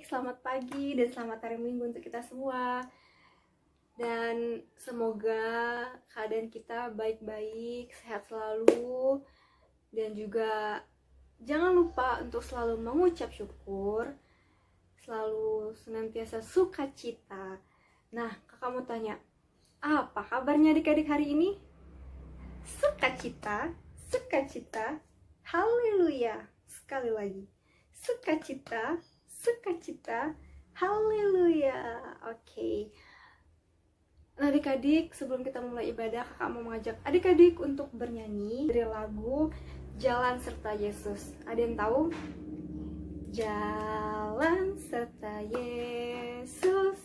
selamat pagi dan selamat hari Minggu untuk kita semua. Dan semoga keadaan kita baik-baik, sehat selalu. Dan juga jangan lupa untuk selalu mengucap syukur, selalu senantiasa sukacita. Nah, kakak mau tanya, apa kabarnya adik-adik hari ini? Sukacita, sukacita, haleluya. Sekali lagi, sukacita, sukacita, haleluya. Oke. Nah adik-adik, sebelum kita mulai ibadah, kakak mau mengajak adik-adik untuk bernyanyi dari lagu Jalan Serta Yesus. Ada yang tahu? Jalan serta Yesus,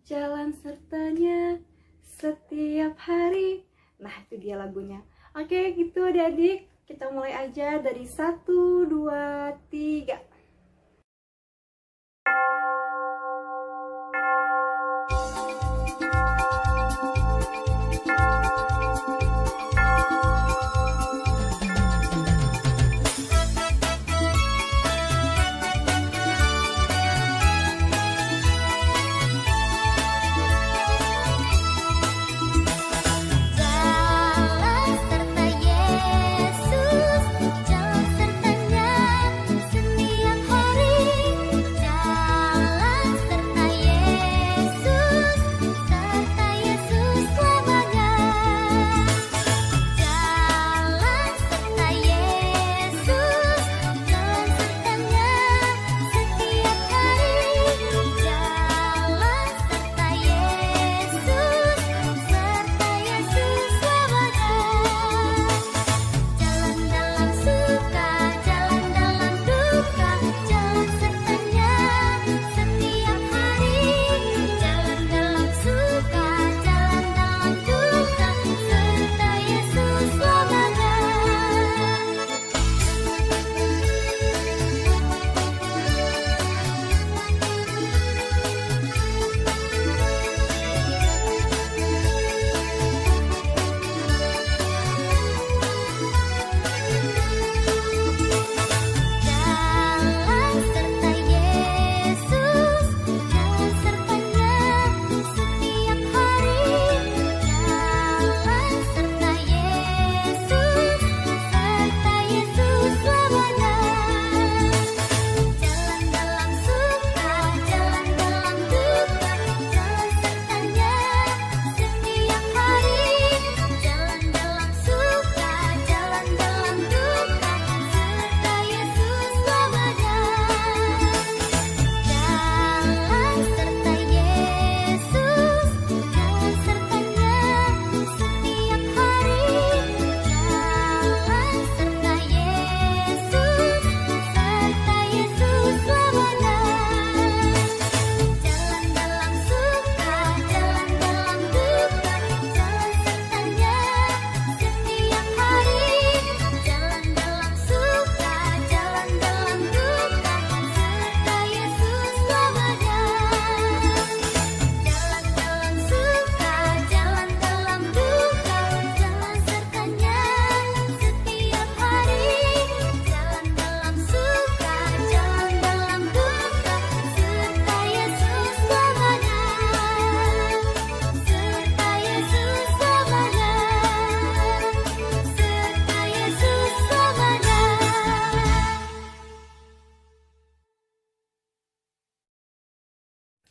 jalan sertanya setiap hari. Nah itu dia lagunya. Oke gitu adik-adik, kita mulai aja dari 1, 2, 3.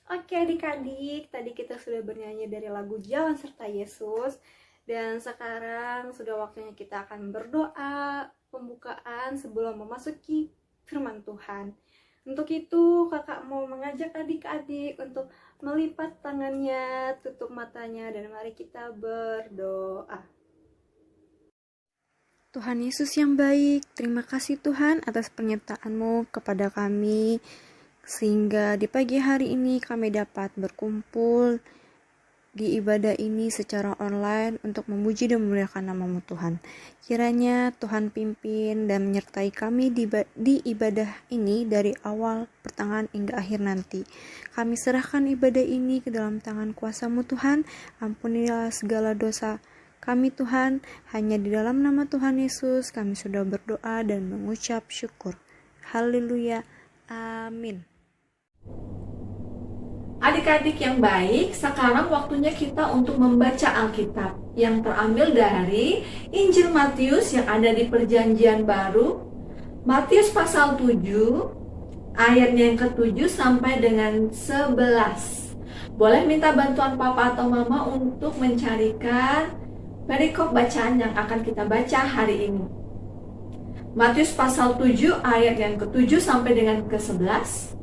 Oke adik-adik, tadi kita sudah bernyanyi dari lagu Jalan Serta Yesus. Dan sekarang sudah waktunya kita akan berdoa pembukaan sebelum memasuki firman Tuhan. Untuk itu kakak mau mengajak adik-adik untuk melipat tangannya, tutup matanya, dan mari kita berdoa. Tuhan Yesus yang baik, terima kasih Tuhan atas penyertaan-Mu kepada kami, sehingga di pagi hari ini kami dapat berkumpul di ibadah ini secara online untuk memuji dan memuliakan nama-Mu Tuhan. Kiranya Tuhan pimpin dan menyertai kami di ibadah ini dari awal, pertengahan, hingga akhir nanti. Kami serahkan ibadah ini ke dalam tangan kuasa-Mu Tuhan. Ampunilah segala dosa kami Tuhan, hanya di dalam nama Tuhan Yesus kami sudah berdoa dan mengucap syukur. Haleluya. Amin. Adik-adik yang baik, sekarang waktunya kita untuk membaca Alkitab yang terambil dari Injil Matius yang ada di Perjanjian Baru. Matius pasal 7, ayatnya yang ke-7 sampai dengan 11. Boleh minta bantuan papa atau mama untuk mencarikan perikop bacaan yang akan kita baca hari ini. Matius pasal 7 ayat yang ke-7 sampai dengan ke-11.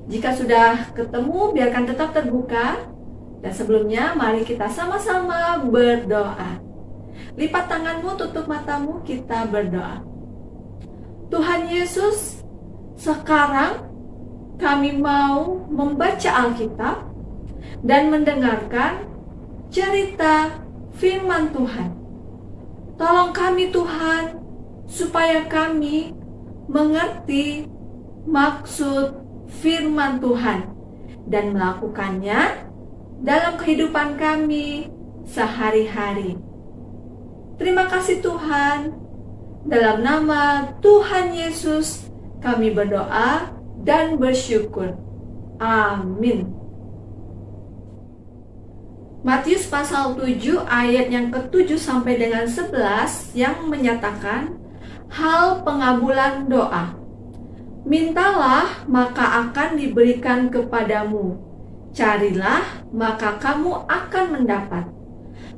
Jika sudah ketemu, biarkan tetap terbuka. Dan sebelumnya, mari kita sama-sama berdoa. Lipat tanganmu, tutup matamu, kita berdoa. Tuhan Yesus, sekarang kami mau membaca Alkitab dan mendengarkan cerita firman Tuhan. Tolong kami Tuhan, supaya kami mengerti maksud firman Tuhan dan melakukannya dalam kehidupan kami sehari-hari. Terima kasih Tuhan. Dalam nama Tuhan Yesus kami berdoa dan bersyukur. Amin. Matius pasal 7 ayat yang ke-7 sampai dengan 11 yang menyatakan hal pengabulan doa. Mintalah, maka akan diberikan kepadamu. Carilah, maka kamu akan mendapat.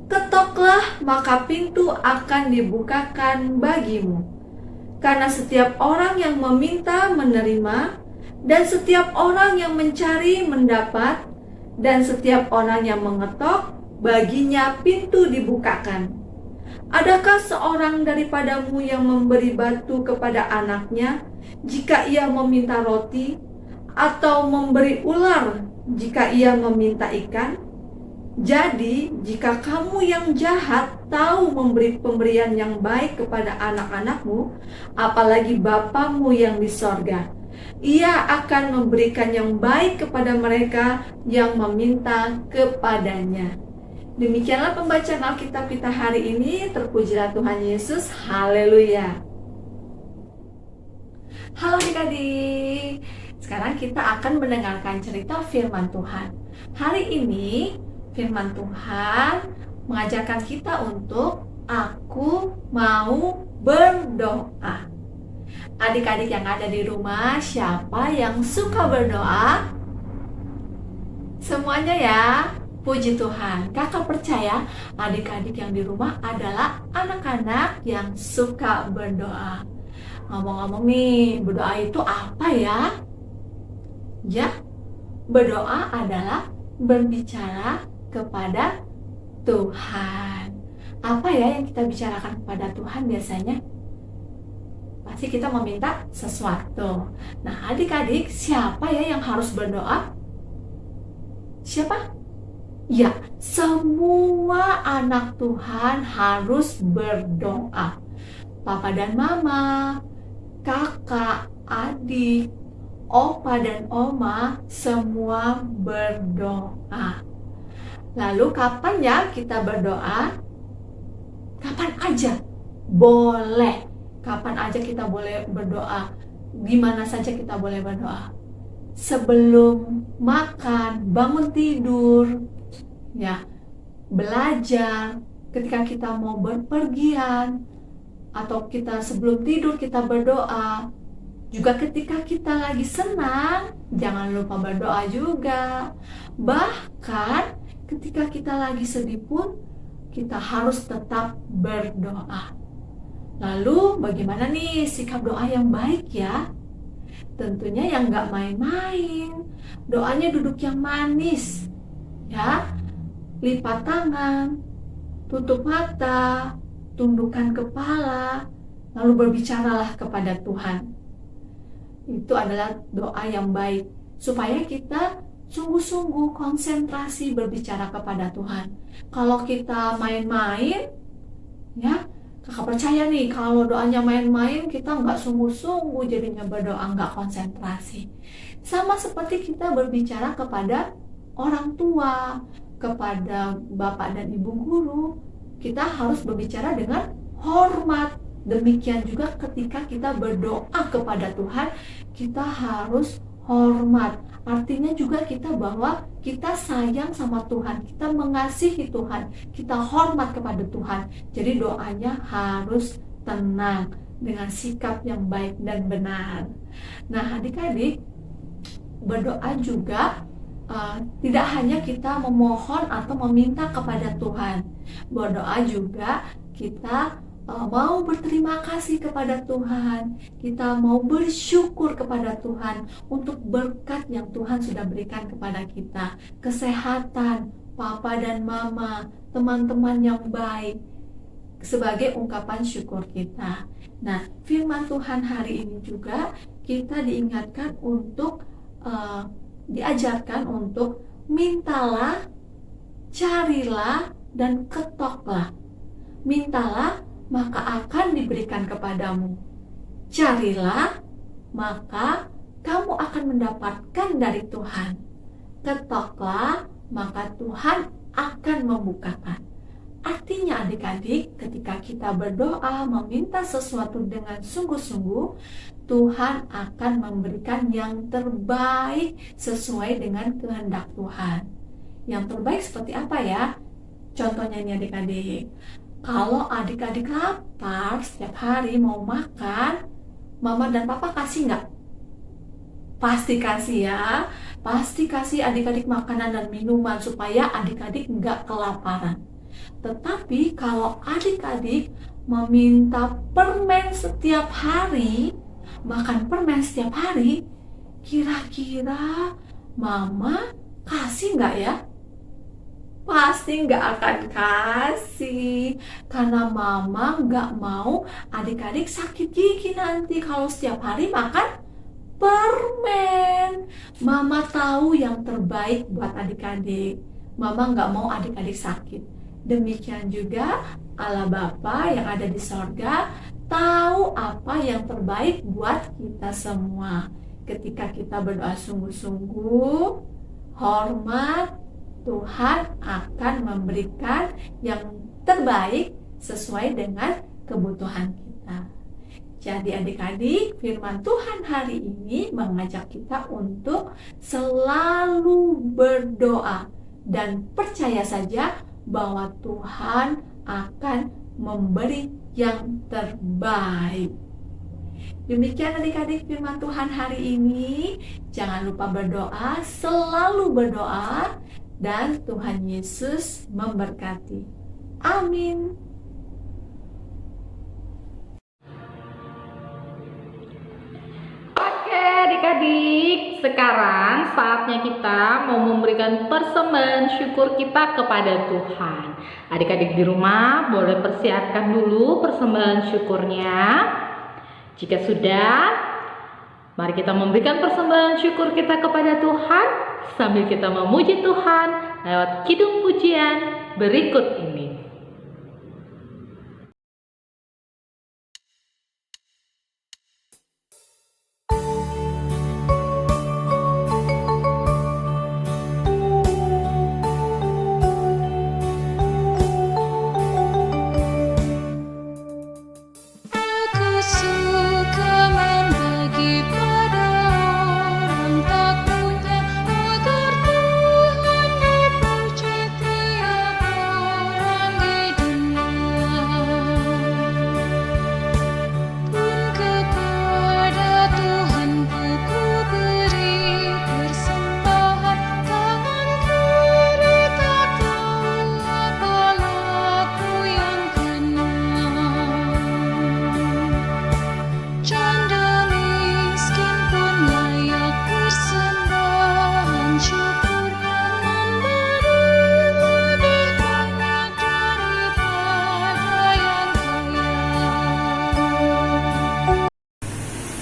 Ketoklah, maka pintu akan dibukakan bagimu. Karena setiap orang yang meminta menerima, dan setiap orang yang mencari mendapat, dan setiap orang yang mengetok, baginya pintu dibukakan. Adakah seorang daripadamu yang memberi batu kepada anaknya jika ia meminta roti, atau memberi ular jika ia meminta ikan? Jadi, jika kamu yang jahat tahu memberi pemberian yang baik kepada anak-anakmu, apalagi Bapamu yang di sorga, Ia akan memberikan yang baik kepada mereka yang meminta kepadanya. Demikianlah pembacaan Alkitab kita hari ini. Terpujilah Tuhan Yesus. Haleluya. Halo adik-adik. Sekarang kita akan mendengarkan cerita firman Tuhan. Hari ini firman Tuhan mengajarkan kita untuk aku mau berdoa. Adik-adik yang ada di rumah, siapa yang suka berdoa? Semuanya ya. Puji Tuhan, kakak percaya adik-adik yang di rumah adalah anak-anak yang suka berdoa. Ngomong-ngomong nih, berdoa itu apa ya? Ya, berdoa adalah berbicara kepada Tuhan. Apa ya yang kita bicarakan kepada Tuhan biasanya? Pasti kita meminta sesuatu. Nah, adik-adik, siapa ya yang harus berdoa? Siapa? Ya, semua anak Tuhan harus berdoa. Papa dan mama, kakak, adik, opa dan oma, semua berdoa. Lalu kapan ya kita berdoa? Kapan aja boleh. Kapan aja kita boleh berdoa. Gimana saja kita boleh berdoa. Sebelum makan, bangun tidur, ya, belajar, ketika kita mau berpergian, atau kita sebelum tidur kita berdoa. Juga ketika kita lagi senang, jangan lupa berdoa juga. Bahkan ketika kita lagi sedih pun, kita harus tetap berdoa. Lalu bagaimana nih sikap doa yang baik ya? Tentunya yang gak main-main. Doanya duduk yang manis, ya. Lipat tangan, tutup mata, tundukkan kepala, lalu berbicaralah kepada Tuhan. Itu adalah doa yang baik, supaya kita sungguh-sungguh konsentrasi berbicara kepada Tuhan. Kalau kita main-main, ya, kakak percaya nih, kalau doanya main-main, kita nggak sungguh-sungguh jadinya berdoa, nggak konsentrasi. Sama seperti kita berbicara kepada orang tua, kepada bapak dan ibu guru, kita harus berbicara dengan hormat. Demikian juga ketika kita berdoa kepada Tuhan, kita harus hormat. artinya juga kita bahwa kita sayang sama Tuhan, kita mengasihi Tuhan, kita hormat kepada Tuhan. Jadi doanya harus tenang dengan sikap yang baik dan benar. Nah, adik-adik, berdoa juga tidak hanya kita memohon atau meminta kepada Tuhan. Berdoa juga kita mau berterima kasih kepada Tuhan, kita mau bersyukur kepada Tuhan untuk berkat yang Tuhan sudah berikan kepada kita, kesehatan, papa dan mama, teman-teman yang baik, sebagai ungkapan syukur kita. Nah, firman Tuhan hari ini juga kita diingatkan untuk diajarkan untuk mintalah, carilah, dan ketoklah. Mintalah, maka akan diberikan kepadamu. Carilah, maka kamu akan mendapatkan dari Tuhan. Ketoklah, maka Tuhan akan membukakan. Artinya adik-adik, ketika kita berdoa meminta sesuatu dengan sungguh-sungguh, Tuhan akan memberikan yang terbaik sesuai dengan kehendak Tuhan. Yang terbaik seperti apa ya? Contohnya ini adik-adik, kalau adik-adik lapar setiap hari mau makan, mama dan papa kasih nggak? Pasti kasih ya. Pasti kasih adik-adik makanan dan minuman supaya adik-adik nggak kelaparan. Tetapi kalau adik-adik meminta permen setiap hari, makan permen setiap hari, kira-kira mama kasih nggak ya? Pasti nggak akan kasih, karena mama nggak mau adik-adik sakit gigi nanti kalau setiap hari makan permen. Mama tahu yang terbaik buat adik-adik. Mama nggak mau adik-adik sakit. Demikian juga Allah Bapa yang ada di sorga tahu apa yang terbaik buat kita semua. Ketika kita berdoa sungguh-sungguh, hormat, Tuhan akan memberikan yang terbaik sesuai dengan kebutuhan kita. Jadi adik-adik, firman Tuhan hari ini mengajak kita untuk selalu berdoa dan percaya saja bahwa Tuhan akan memberi yang terbaik. Demikian adik-adik firman Tuhan hari ini. Jangan lupa berdoa, selalu berdoa, dan Tuhan Yesus memberkati. Amin. Oke adik-adik, sekarang saatnya kita mau memberikan persembahan syukur kita kepada Tuhan. Adik-adik di rumah boleh persiapkan dulu persembahan syukurnya. Jika sudah, mari kita memberikan persembahan syukur kita kepada Tuhan sambil kita memuji Tuhan lewat kidung pujian berikut ini.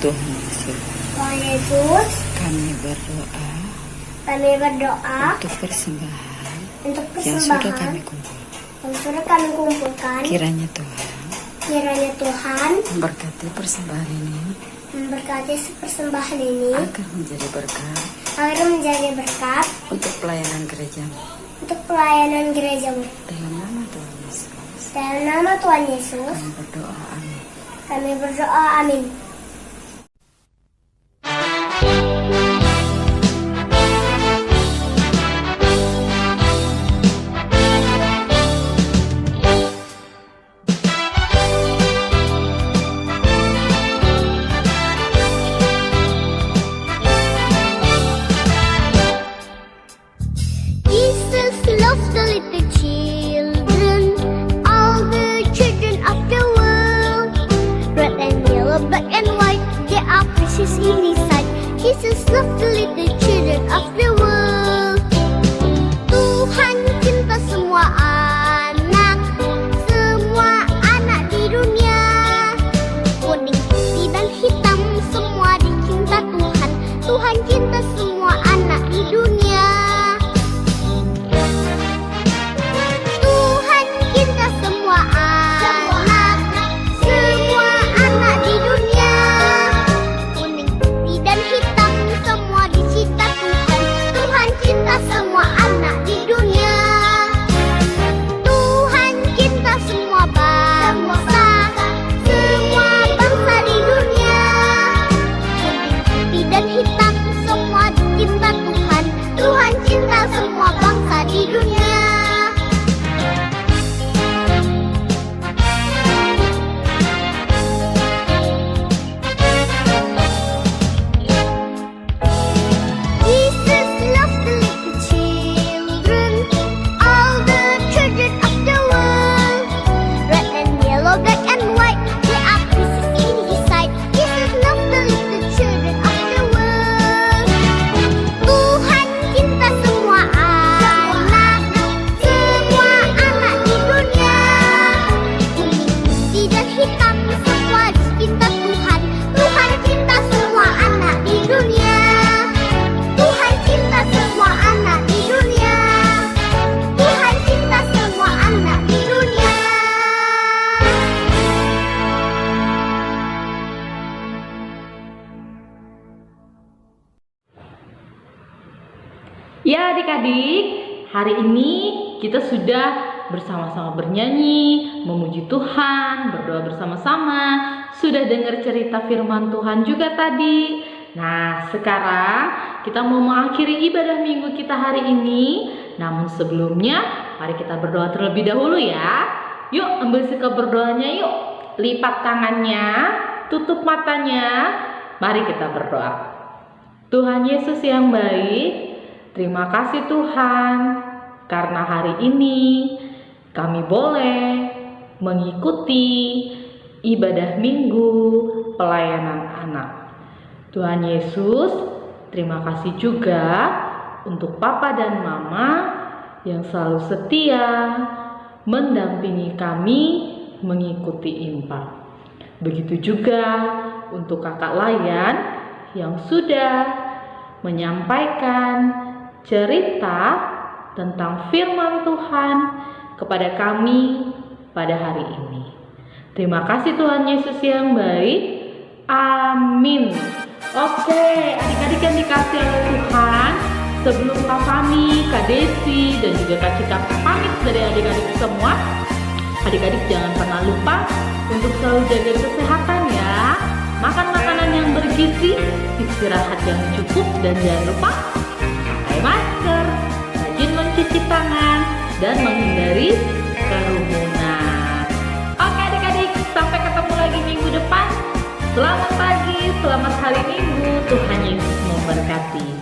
Tuhan Yesus, kami berdoa untuk persembahan yang sudah kami kumpulkan. Kiranya Tuhan memberkati persembahan ini agar menjadi berkat untuk pelayanan gerejamu. Dalam nama Tuhan Yesus, kami berdoa, amin. in his sight. Jesus loved the little children of the world. Tuhan cinta semua anak di dunia. Kuning, putih dan hitam semua dicinta Tuhan. Tuhan cinta semua anak di dunia. Tuhan cinta semua anak di dunia. Kuning, putih dan hitam semua dicinta Tuhan. Tuhan cinta semua anak di dunia. Tuhan cinta semua bangsa di dunia. Kuning, putih dan hitam semua dicinta Tuhan. Tuhan cinta semua bangsa di dunia. Jesus loves the little children, all the children of the world. Red and yellow, black and white, they are pieces in his sight. Jesus loves the little children of the world. Tuhan cinta semua anak di dunia. Kuning, putih dan hitam semua dicinta Tuhan. Tuhan cinta semua anak di dunia. Tuhan cinta semua anak di dunia. Tuhan cinta semua anak di dunia. Ya adik-adik, hari ini kita sudah bersama-sama bernyanyi, memuji Tuhan, berdoa bersama-sama, sudah dengar cerita firman Tuhan juga tadi. Nah, sekarang kita mau mengakhiri ibadah minggu kita hari ini. Namun sebelumnya, mari kita berdoa terlebih dahulu ya. Yuk, ambil sikap berdoanya yuk. Lipat tangannya, tutup matanya. Mari kita berdoa. Tuhan Yesus yang baik, terima kasih Tuhan, karena hari ini kami boleh mengikuti ibadah minggu pelayanan anak. Tuhan Yesus, terima kasih juga untuk Papa dan Mama yang selalu setia mendampingi kami mengikuti impak. Begitu juga untuk kakak Layan yang sudah menyampaikan cerita tentang firman Tuhan kepada kami pada hari ini. Terima kasih Tuhan Yesus yang baik. Amin. Oke, adik-adik yang dikasih oleh Tuhan, sebelum Kak Fani, Kak Desi, dan juga Kak Cika pamit dari adik-adik semua, adik-adik jangan pernah lupa untuk selalu jaga kesehatan ya. Makan makanan yang bergizi, istirahat yang cukup, dan jangan lupa pakai masker, rajin mencuci tangan, dan menghindari kerumunan. Oke adik-adik, sampai ketemu lagi minggu depan. Selamat pagi, selamat hari Minggu, Tuhan Yesus memberkati.